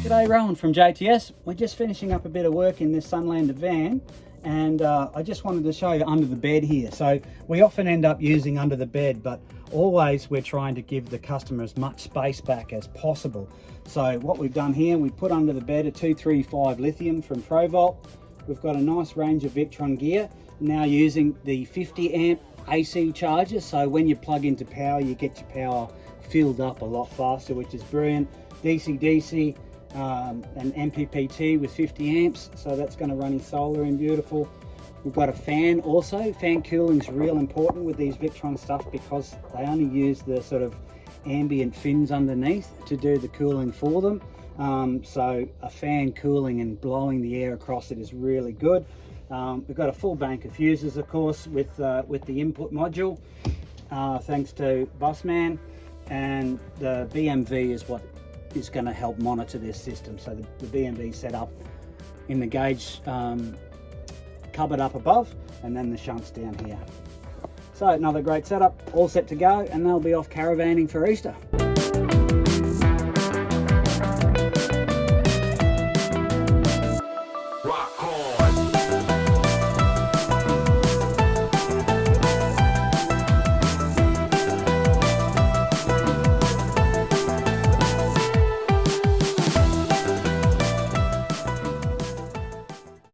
G'day, Rowan from JTS. We're just finishing up a bit of work in this Sunlander van, and I just wanted to show you under the bed here. So we often end up using under the bed, but always we're trying to give the customer as much space back as possible. So what we've done here, we put under the bed a 235 lithium from ProVolt. We've got a nice range of Victron gear, now using the 50 amp AC charger, so when you plug into power, you get your power filled up a lot faster, which is brilliant. DC, an MPPT with 50 amps, so that's going to run in solar and beautiful. We've got a fan also. Fan cooling is real important with these Victron stuff because they only use the sort of ambient fins underneath to do the cooling for them. So a fan cooling and blowing the air across it is really good. We've got a full bank of fuses, of course, with the input module, thanks to Busman, and the BMV is what is going to help monitor this system. So the BMV set up in the gauge cupboard up above, and then the shunts down here. So another great setup, all set to go, and they'll be off caravanning for Easter.